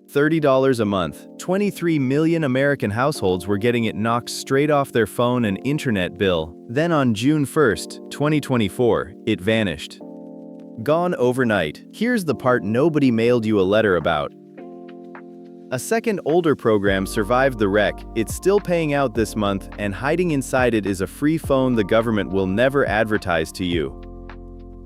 $30 a month. 23 million American households were getting it knocked straight off their phone and internet bill. Then on June 1st, 2024, it vanished. Gone overnight. Here's the part nobody mailed you a letter about. A second older program survived the wreck. It's still paying out this month, and hiding inside it is a free phone the government will never advertise to you.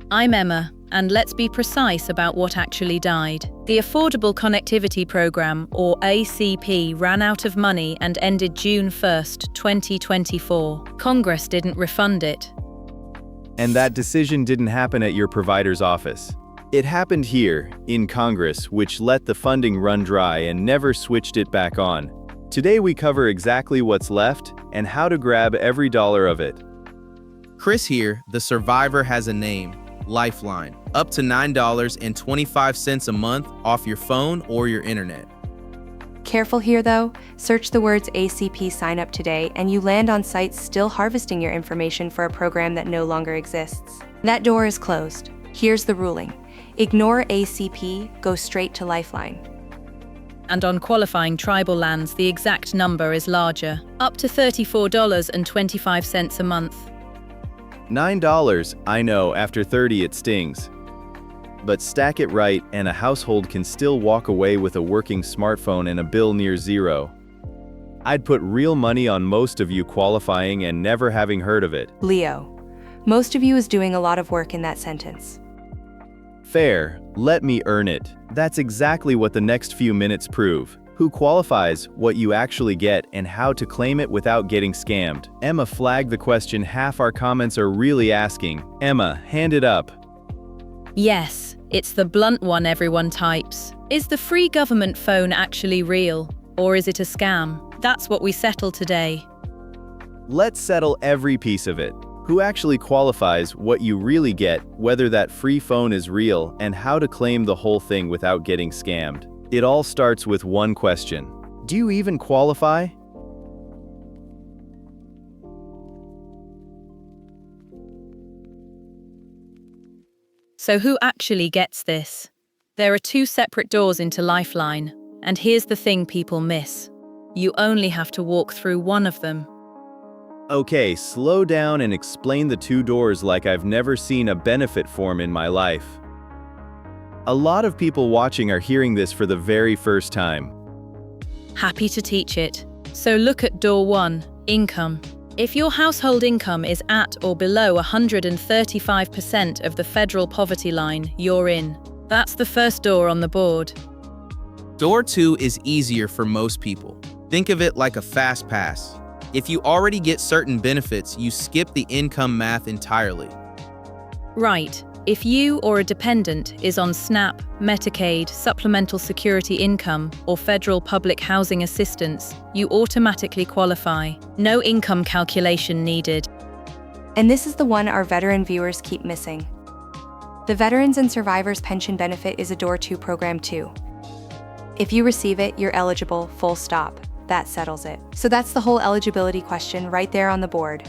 I'm Emma, and let's be precise about what actually died. The Affordable Connectivity Program, or ACP, ran out of money and ended June 1st, 2024. Congress didn't refund it. And that decision didn't happen at your provider's office. It happened here, in Congress, which let the funding run dry and never switched it back on. Today we cover exactly what's left and how to grab every dollar of it. Chris here, the survivor has a name, Lifeline. Up to $9.25 a month off your phone or your internet. Careful here though, search the words ACP sign up today and you land on sites still harvesting your information for a program that no longer exists. That door is closed. Here's the ruling. Ignore ACP, go straight to Lifeline. And on qualifying tribal lands, the exact number is larger, up to $34.25 a month. $9, I know, after 30 it stings. But stack it right and a household can still walk away with a working smartphone and a bill near zero. I'd put real money on most of you qualifying and never having heard of it. Leo, most of you is doing a lot of work in that sentence. Fair, let me earn it. That's exactly what the next few minutes prove. Who qualifies, what you actually get, and how to claim it without getting scammed. Emma flagged the question half our comments are really asking. Emma, hand it up. Yes, it's the blunt one everyone types. Is the free government phone actually real, or is it a scam? That's what we settle today. Let's settle every piece of it. Who actually qualifies, what you really get, whether that free phone is real, and how to claim the whole thing without getting scammed. It all starts with one question. Do you even qualify? So who actually gets this? There are two separate doors into Lifeline, and here's the thing people miss. You only have to walk through one of them. Okay, slow down and explain the two doors like I've never seen a benefit form in my life. A lot of people watching are hearing this for the very first time. Happy to teach it. So look at door 1, income. If your household income is at or below 135% of the federal poverty line, you're in. That's the first door on the board. Door 2 is easier for most people. Think of it like a fast pass. If you already get certain benefits, you skip the income math entirely. Right. If you or a dependent is on SNAP, Medicaid, Supplemental Security Income, or federal public housing assistance, you automatically qualify. No income calculation needed. And this is the one our veteran viewers keep missing. The Veterans and Survivors Pension Benefit is a Door 2 program too. If you receive it, you're eligible, full stop. That settles it. So that's the whole eligibility question right there on the board.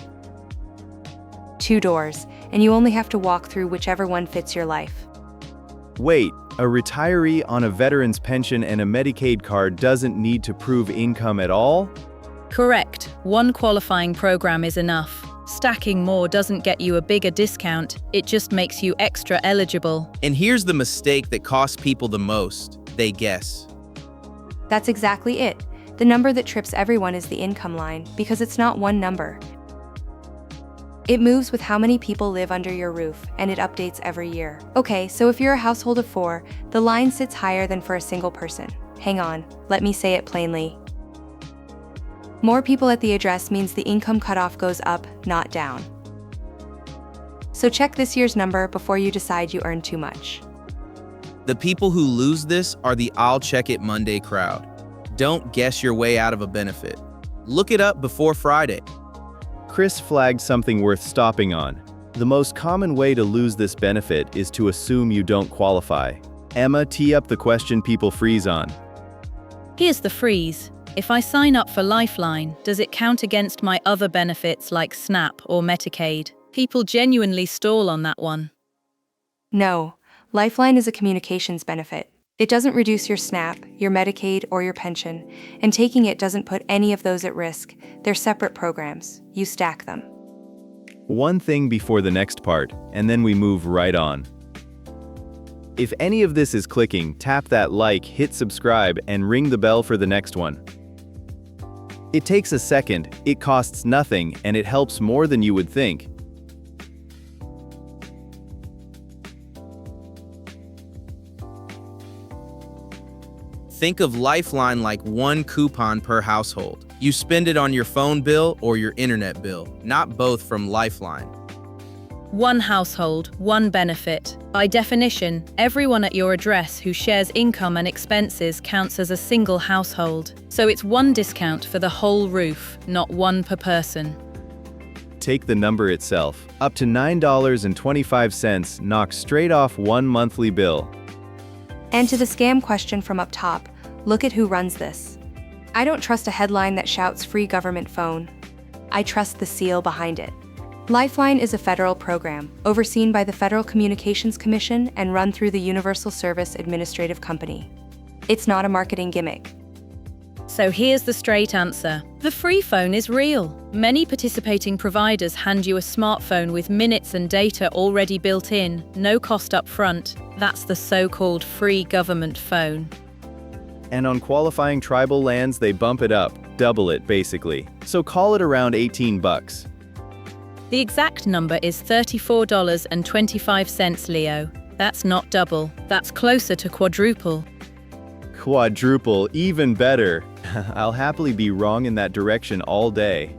Two doors, and you only have to walk through whichever one fits your life. Wait, a retiree on a veteran's pension and a Medicaid card doesn't need to prove income at all? Correct. One qualifying program is enough. Stacking more doesn't get you a bigger discount, it just makes you extra eligible. And here's the mistake that costs people the most. They guess. That's exactly it. The number that trips everyone is the income line, because it's not one number. It moves with how many people live under your roof, and it updates every year. Okay, so if you're a household of 4, the line sits higher than for a single person. Hang on, let me say it plainly. More people at the address means the income cutoff goes up, not down. So check this year's number before you decide you earn too much. The people who lose this are the I'll check it Monday crowd. Don't guess your way out of a benefit. Look it up before Friday. Chris flagged something worth stopping on. The most common way to lose this benefit is to assume you don't qualify. Emma, tee up the question people freeze on. Here's the freeze. If I sign up for Lifeline, does it count against my other benefits like SNAP or Medicaid? People genuinely stall on that one. No, Lifeline is a communications benefit. It doesn't reduce your SNAP, your Medicaid, or your pension, and taking it doesn't put any of those at risk. They're separate programs. You stack them. One thing before the next part, and then we move right on. If any of this is clicking, tap that like, hit subscribe, and ring the bell for the next one. It takes a second, it costs nothing, and it helps more than you would think. Think of Lifeline like one coupon per household. You spend it on your phone bill or your internet bill, not both from Lifeline. One household, one benefit. By definition, everyone at your address who shares income and expenses counts as a single household. So it's one discount for the whole roof, not one per person. Take the number itself. Up to $9.25 knocks straight off one monthly bill. And to the scam question from up top, look at who runs this. I don't trust a headline that shouts free government phone. I trust the seal behind it. Lifeline is a federal program, overseen by the Federal Communications Commission and run through the Universal Service Administrative Company. It's not a marketing gimmick. So here's the straight answer. The free phone is real. Many participating providers hand you a smartphone with minutes and data already built in, no cost up front. That's the so-called free government phone. And on qualifying tribal lands, they bump it up, double it basically. So call it around 18 bucks. The exact number is $34.25, Leo. That's not double, that's closer to quadruple. Quadruple, even better. I'll happily be wrong in that direction all day.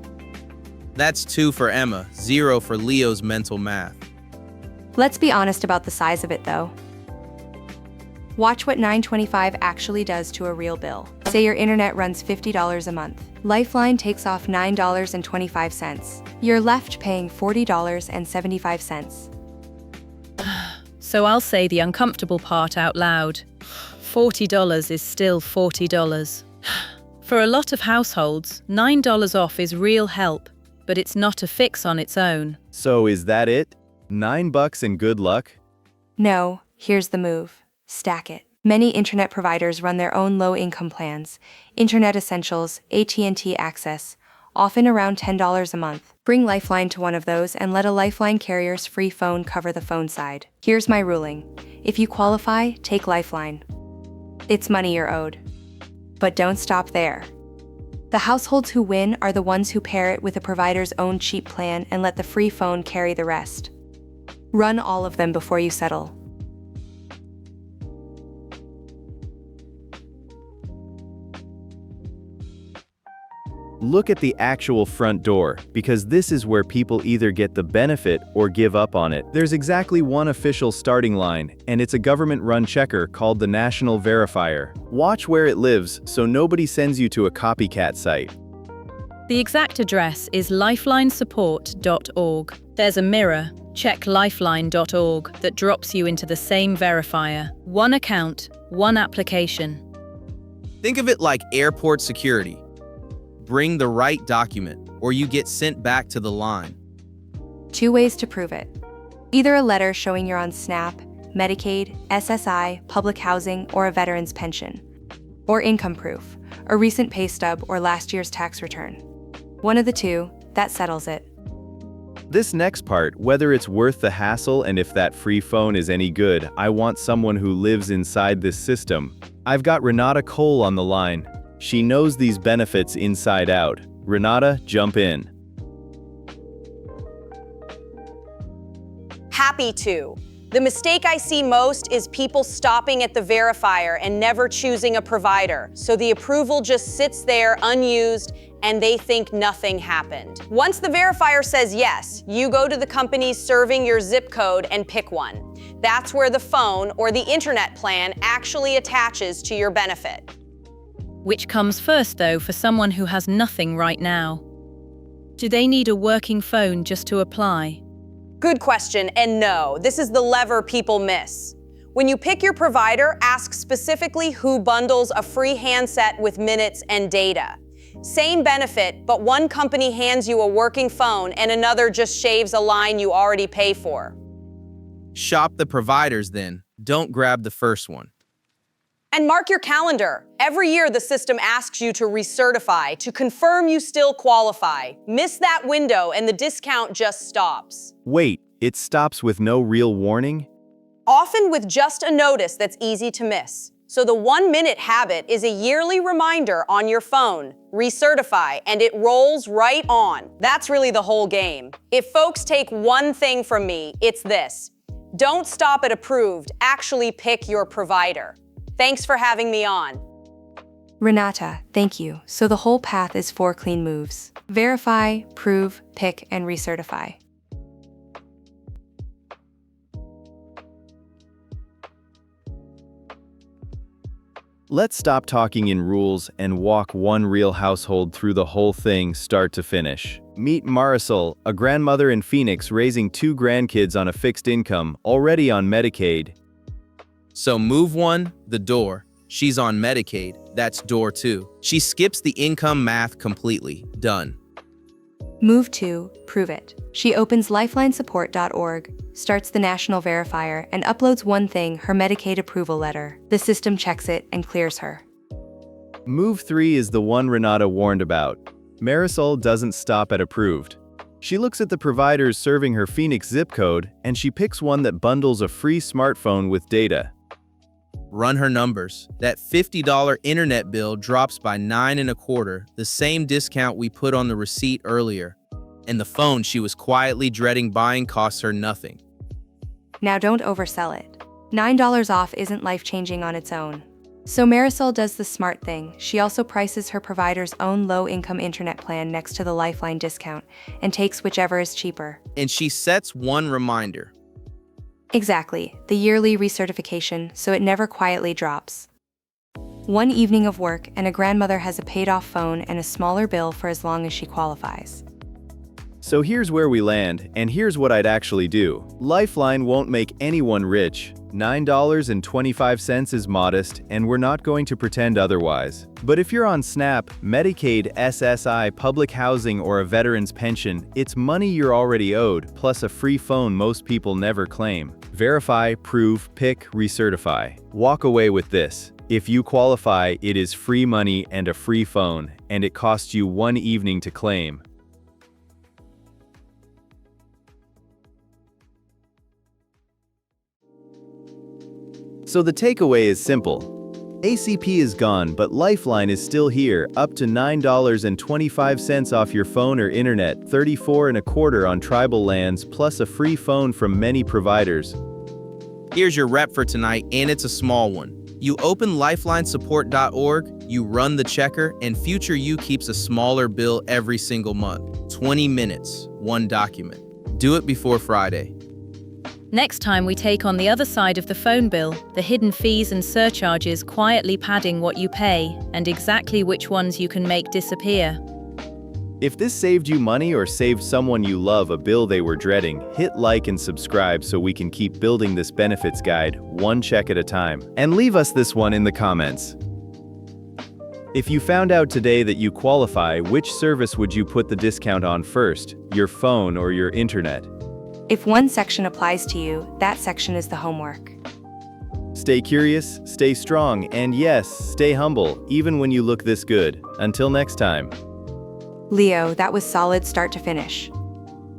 That's 2 for Emma, 0 for Leo's mental math. Let's be honest about the size of it though. Watch what $9.25 actually does to a real bill. Say your internet runs $50 a month. Lifeline takes off $9.25. You're left paying $40.75. So I'll say the uncomfortable part out loud. $40 is still $40. For a lot of households, $9 off is real help, but it's not a fix on its own. So is that it? $9 and good luck? No, here's the move. Stack it. Many internet providers run their own low-income plans, Internet Essentials, AT&T Access, often around $10 a month. Bring Lifeline to one of those and let a Lifeline carrier's free phone cover the phone side. Here's my ruling. If you qualify, take Lifeline. It's money you're owed. But don't stop there. The households who win are the ones who pair it with a provider's own cheap plan and let the free phone carry the rest. Run all of them before you settle. Look at the actual front door, because this is where people either get the benefit or give up on it. There's exactly one official starting line, and it's a government-run checker called the National Verifier. Watch where it lives so nobody sends you to a copycat site. The exact address is lifelinesupport.org. There's a mirror, check lifeline.org, that drops you into the same verifier. One account, one application. Think of it like airport security. Bring the right document, or you get sent back to the line. 2 ways to prove it. Either a letter showing you're on SNAP, Medicaid, SSI, public housing, or a veteran's pension. Or income proof, a recent pay stub or last year's tax return. One of the two, that settles it. This next part, whether it's worth the hassle and if that free phone is any good, I want someone who lives inside this system. I've got Renata Cole on the line. She knows these benefits inside out. Renata, jump in. Happy to. The mistake I see most is people stopping at the verifier and never choosing a provider, so the approval just sits there unused and they think nothing happened. Once the verifier says yes, you go to the companies serving your zip code and pick one. That's where the phone or the internet plan actually attaches to your benefit. Which comes first, though, for someone who has nothing right now? Do they need a working phone just to apply? Good question, and no, this is the lever people miss. When you pick your provider, ask specifically who bundles a free handset with minutes and data. Same benefit, but one company hands you a working phone and another just shaves a line you already pay for. Shop the providers then. Don't grab the first one. And mark your calendar. Every year, the system asks you to recertify to confirm you still qualify. Miss that window and the discount just stops. Wait, it stops with no real warning? Often with just a notice that's easy to miss. So the 1-minute habit is a yearly reminder on your phone. Recertify, and it rolls right on. That's really the whole game. If folks take one thing from me, it's this. Don't stop at approved, actually pick your provider. Thanks for having me on. Renata, thank you. So the whole path is 4 clean moves. Verify, prove, pick, and recertify. Let's stop talking in rules and walk one real household through the whole thing start to finish. Meet Marisol, a grandmother in Phoenix raising 2 grandkids on a fixed income, already on Medicaid. So move 1, the door. She's on Medicaid. That's door 2. She skips the income math completely. Done. Move 2, prove it. She opens lifelinesupport.org, starts the National Verifier, and uploads one thing, her Medicaid approval letter. The system checks it and clears her. Move 3 is the one Renata warned about. Marisol doesn't stop at approved. She looks at the providers serving her Phoenix zip code, and she picks one that bundles a free smartphone with data. Run her numbers. That $50 internet bill drops by 9.25, the same discount we put on the receipt earlier. And the phone she was quietly dreading buying costs her nothing. Now don't oversell it. $9 off isn't life-changing on its own. So Marisol does the smart thing. She also prices her provider's own low-income internet plan next to the Lifeline discount and takes whichever is cheaper. And she sets one reminder. Exactly, the yearly recertification, so it never quietly drops. One evening of work, and a grandmother has a paid-off phone and a smaller bill for as long as she qualifies. So here's where we land, and here's what I'd actually do. Lifeline won't make anyone rich. $9.25 is modest, and we're not going to pretend otherwise. But if you're on SNAP, Medicaid, SSI, public housing, or a veteran's pension, it's money you're already owed, plus a free phone most people never claim. Verify, prove, pick, recertify. Walk away with this. If you qualify, it is free money and a free phone, and it costs you one evening to claim. So the takeaway is simple. ACP is gone, but Lifeline is still here, up to $9.25 off your phone or internet, $34.25 on tribal lands, plus a free phone from many providers. Here's your rep for tonight, and it's a small one. You open lifelinesupport.org, you run the checker, and future you keeps a smaller bill every single month. 20 minutes, one document. Do it before Friday. Next time we take on the other side of the phone bill, the hidden fees and surcharges quietly padding what you pay, and exactly which ones you can make disappear. If this saved you money or saved someone you love a bill they were dreading, hit like and subscribe so we can keep building this benefits guide, one check at a time. And leave us this one in the comments. If you found out today that you qualify, which service would you put the discount on first, your phone or your internet? If one section applies to you, that section is the homework. Stay curious, stay strong, and yes, stay humble, even when you look this good. Until next time. Leo, that was solid start to finish.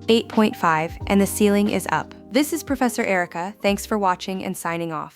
8.5, and the ceiling is up. This is Professor Erica. Thanks for watching and signing off.